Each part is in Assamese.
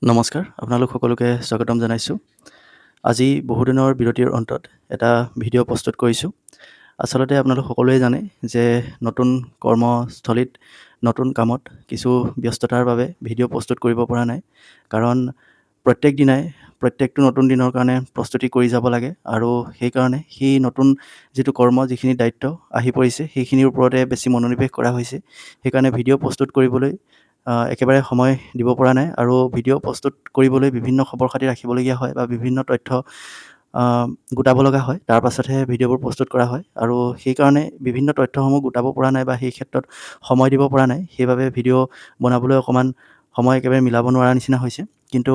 নমস্কাৰ, আপোনালোক সকলোকে স্বাগতম জনাইছোঁ। আজি বহুদিনৰ বিৰতিৰ অন্তত এটা ভিডিঅ' প্ৰস্তুত কৰিছোঁ। আচলতে আপোনালোক সকলোৱে জানে যে নতুন কৰ্মস্থলীত নতুন কামত কিছু ব্যস্ততাৰ বাবে ভিডিঅ' প্ৰস্তুত কৰিব পৰা নাই। কাৰণ প্ৰত্যেক দিনাই প্ৰত্যেকটো নতুন দিনৰ কাৰণে প্ৰস্তুতি কৰি যাব লাগে আৰু সেইকাৰণে সেই নতুন যিটো কৰ্ম যিখিনি দায়িত্ব আহি পৰিছে সেইখিনিৰ ওপৰতে বেছি মনোনিৱেশ কৰা হৈছে। সেইকাৰণে ভিডিঅ' প্ৰস্তুত কৰিবলৈ একেবাৰে সময় দিব পৰা নাই আৰু ভিডিঅ' প্ৰস্তুত কৰিবলৈ বিভিন্ন খবৰ খাতি ৰাখিবলগীয়া হয় বা বিভিন্ন তথ্য গোটাব লগা হয়। তাৰ পাছতহে ভিডিঅ'বোৰ প্ৰস্তুত কৰা হয় আৰু সেইকাৰণে বিভিন্ন তথ্যসমূহ গোটাব পৰা নাই বা সেই ক্ষেত্ৰত সময় দিব পৰা নাই। সেইবাবে ভিডিঅ' বনাবলৈ অকণমান সময় একেবাৰে মিলাব নোৱাৰা নিচিনা হৈছে। কিন্তু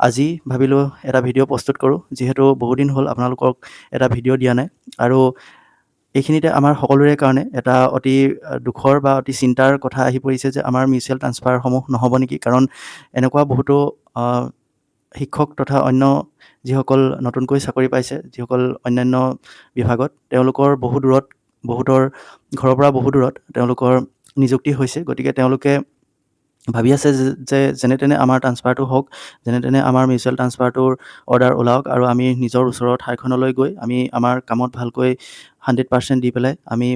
আজি ভাবিলোঁ এটা ভিডিঅ' প্ৰস্তুত কৰোঁ, যিহেতু বহুদিন হ'ল আপোনালোকক এটা ভিডিঅ' দিয়া নাই আৰু এইখিনিতে আমাৰ সকলোৰে কাৰণে এটা অতি দুখৰ বা অতি চিন্তাৰ কথা আহি পৰিছে যে আমাৰ মিউচুৱেল ট্ৰান্সফাৰসমূহ নহ'ব নেকি। কাৰণ এনেকুৱা বহুতো শিক্ষক তথা অন্য যিসকল নতুনকৈ চাকৰি পাইছে, যিসকল অন্যান্য বিভাগত, তেওঁলোকৰ বহুতৰ ঘৰৰ পৰা বহু দূৰত তেওঁলোকৰ নিযুক্তি হৈছে। গতিকে তেওঁলোকে ভাবি আছে যে যেনে তেনে আমাৰ ট্ৰান্সফাৰটো হওক, যেনে তেনে আমাৰ মিউচুৱেল ট্ৰান্সফাৰটোৰ অৰ্ডাৰ ওলাওক আৰু আমি নিজৰ ওচৰৰ ঠাইখনলৈ গৈ আমি আমাৰ কামত ভালকৈ 100% দি পেলাই আমি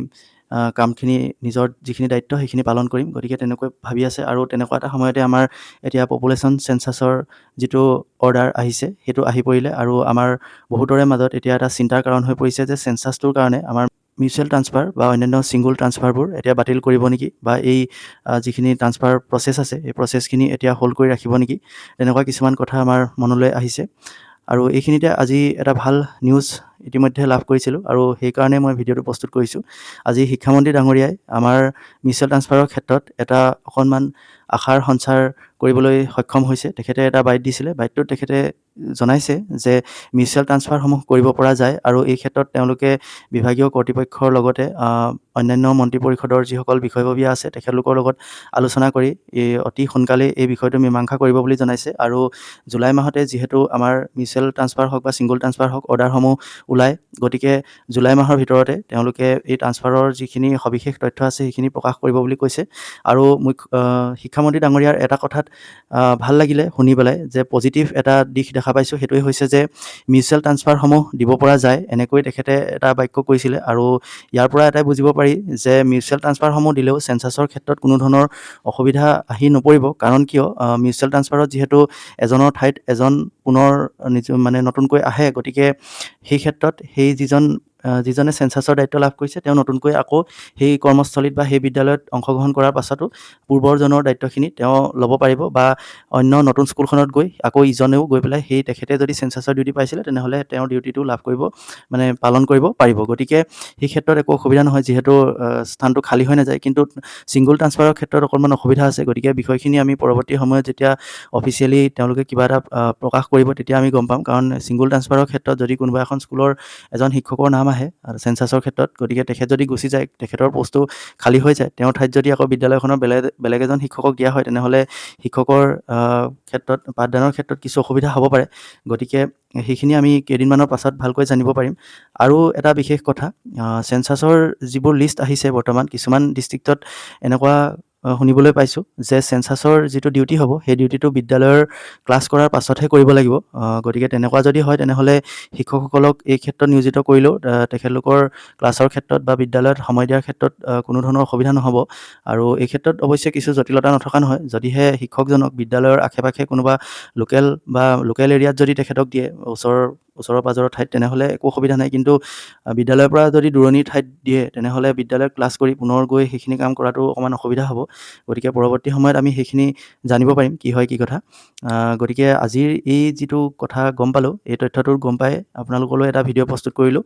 কামখিনি নিজৰ যিখিনি দায়িত্ব সেইখিনি পালন কৰিম। গতিকে তেনেকৈ ভাবি আছে আৰু তেনেকুৱা এটা সময়তে আমাৰ এতিয়া পপুলেশ্যন চেঞ্চাছৰ যিটো অৰ্ডাৰ আহিছে সেইটো আহি পৰিলে আৰু আমাৰ বহুতৰে মাজত এতিয়া এটা চিন্তাৰ কাৰণ হৈ পৰিছে যে চেঞ্চাছটোৰ কাৰণে আমাৰ মিউচুৱেল ট্ৰান্সফাৰ বা অন্যান্য ছিংগুল ট্ৰান্সফাৰবোৰ এতিয়া বাতিল কৰিব নেকি বা এই যিখিনি ট্ৰান্সফাৰ প্ৰচেছ আছে এই প্ৰচেছখিনি এতিয়া হোল্ড কৰি ৰাখিব নেকি, তেনেকুৱা কিছুমান কথা আমাৰ মনলৈ আহিছে। আৰু এইখিনিতে আজি এটা ভাল নিউজ ইতিমধ্যে লাভ কৰিছিলোঁ আৰু সেইকাৰণে মই ভিডিঅ'টো প্ৰস্তুত কৰিছোঁ। আজি শিক্ষামন্ত্ৰী ডাঙৰীয়াই আমাৰ মিউচুৱেল ট্ৰান্সফাৰৰ ক্ষেত্ৰত এটা অকণমান আশাৰ সঞ্চাৰ কৰিবলৈ সক্ষম হৈছে। তেখেতে এটা বাইট দিছিলে, বাইটটোত তেখেতে জনাইছে যে মিউচুৱেল ট্ৰান্সফাৰসমূহ কৰিব পৰা যায় আৰু এই ক্ষেত্ৰত তেওঁলোকে বিভাগীয় কৰ্তৃপক্ষৰ লগতে অন্যান্য মন্ত্ৰী পৰিষদৰ যিসকল বিষয়ববীয়া আছে তেখেতলোকৰ লগত আলোচনা কৰি অতি সোনকালে এই বিষয়টো মীমাংসা কৰিব বুলি জনাইছে। আৰু জুলাই মাহতে যিহেতু আমাৰ মিউচুৱেল ট্ৰান্সফাৰ হওক বা ছিংগুল ট্ৰান্সফাৰ হওক অৰ্ডাৰসমূহ ওলায়, গতিকে জুলাই মাহৰ ভিতৰতে তেওঁলোকে এই ট্ৰান্সফাৰৰ যিখিনি সবিশেষ তথ্য আছে সেইখিনি প্ৰকাশ কৰিব বুলি কৈছে। আৰু শিক্ষামন্ত্ৰী ডাঙৰীয়াৰ এটা কথাত ভাল লাগিলে শুনি পেলাই যে পজিটিভ এটা দিশ দেখা পাইছোঁ, সেইটোৱে হৈছে যে মিউচুৱেল ট্ৰান্সফাৰসমূহ দিব পৰা যায়, এনেকৈ তেখেতে এটা বাক্য কৈছিলে। আৰু ইয়াৰ পৰা এটাই বুজিব পাৰি যে মিউচুৱেল ট্ৰান্সফাৰসমূহ দিলেও চেঞ্চাছৰ ক্ষেত্ৰত কোনো ধৰণৰ অসুবিধা আহি নপৰিব। কাৰণ কিয় মিউচুৱেল ট্ৰান্সফাৰত যিহেতু এজনৰ ঠাইত এজন পুনৰ নতুনকৈ আহে, গতিকে সেই ক্ষেত্ৰত যিজনে চেঞ্চাছৰ দায়িত্ব লাভ কৰিছে তেওঁ নতুনকৈ আকৌ সেই কৰ্মস্থলীত বা সেই বিদ্যালয়ত অংশগ্ৰহণ কৰাৰ পাছতো পূৰ্বৰজনৰ দায়িত্বখিনি তেওঁ ল'ব পাৰিব বা অন্য নতুন স্কুলখনত গৈ আকৌ ইজনেও গৈ পেলাই তেখেতে যদি চেঞ্চাছৰ ডিউটি পাইছিলে তেনেহ'লে তেওঁৰ ডিউটিটো পালন কৰিব পাৰিব। গতিকে সেই ক্ষেত্ৰত একো অসুবিধা নহয়, যিহেতু স্থানটো খালী হৈ নাযায়। কিন্তু ছিংগুল ট্ৰান্সফাৰৰ ক্ষেত্ৰত অকণমান অসুবিধা আছে। গতিকে বিষয়খিনি আমি পৰৱৰ্তী সময়ত যেতিয়া অফিচিয়েলি তেওঁলোকে কিবা এটা প্ৰকাশ কৰিব তেতিয়া আমি গম পাম। কাৰণ ছিংগুল ট্ৰান্সফাৰৰ ক্ষেত্ৰত যদি কোনোবা এখন স্কুলৰ এজন শিক্ষকৰ নাম আহে চেঞ্চাছৰ ক্ষেত্ৰত, গতিকে তেখেত যদি গুচি যায়, তেখেতৰ পষ্টটো খালী হৈ যায়, তেওঁৰ ঠাইত যদি আকৌ বিদ্যালয়খনৰ বেলেগ এজন শিক্ষকক দিয়া হয় তেনেহ'লে শিক্ষকৰ ক্ষেত্ৰত পাঠদানৰ ক্ষেত্ৰত কিছু অসুবিধা হ'ব পাৰে। গতিকে সেইখিনি আমি কেইদিনমানৰ পাছত ভালকৈ জানিব পাৰিম। আৰু এটা বিশেষ কথা, চেঞ্চাছৰ যিবোৰ লিষ্ট আহিছে বৰ্তমান কিছুমান ডিষ্ট্ৰিক্টত এনেকুৱা শুনিবলৈ পাইছোঁ যে চেঞ্চাছৰ যিটো ডিউটি হ'ব সেই ডিউটিটো বিদ্যালয়ৰ ক্লাছ কৰাৰ পাছতহে কৰিব লাগিব। গতিকে তেনেকুৱা যদি হয় তেনেহ'লে শিক্ষকসকলক এই ক্ষেত্ৰত নিয়োজিত কৰিলেও তেখেতলোকৰ ক্লাছৰ ক্ষেত্ৰত বা বিদ্যালয়ত সময় দিয়াৰ ক্ষেত্ৰত কোনো ধৰণৰ অসুবিধা নহ'ব। আৰু এই ক্ষেত্ৰত অৱশ্যে কিছু জটিলতা নথকা নহয়। যদিহে শিক্ষকজনক বিদ্যালয়ৰ আশে পাশে কোনোবা লোকেল এৰিয়াত যদি তেখেতক দিয়ে ওচৰৰ পাজৰৰ ঠাইত তেনেহ'লে একো অসুবিধা নাই। কিন্তু বিদ্যালয়ৰ পৰা যদি দূৰণিৰ ঠাইত দিয়ে তেনেহ'লে বিদ্যালয়ত ক্লাছ কৰি পুনৰ গৈ সেইখিনি কাম কৰাটো অকণমান অসুবিধা হ'ব। গতিকে পৰৱৰ্তী সময়ত আমি সেইখিনি জানিব পাৰিম কি হয় কি কথা। গতিকে আজিৰ এই যিটো কথা গম পালোঁ, এই তথ্যটো গম পাই আপোনালোকলৈ এটা ভিডিঅ' প্ৰস্তুত কৰিলোঁ।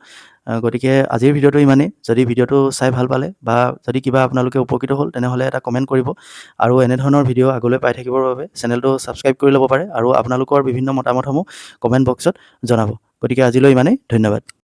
গতিকে আজিৰ ভিডিঅ'টো ইমানেই। যদি ভিডিঅ'টো চাই ভাল পালে বা যদি কিবা আপোনালোকে উপকৃত হ'ল তেনেহ'লে এটা কমেণ্ট কৰিব। আৰু এনেধৰণৰ ভিডিঅ' আগলৈ পাই থাকিবৰ বাবে চেনেলটো ছাবস্ক্ৰাইব কৰি ল'ব পাৰে আৰু আপোনালোকৰ বিভিন্ন মতামতসমূহ কমেণ্ট বক্সত জনাব। গতিকে আজিলৈ ইমানেই, ধন্যবাদ।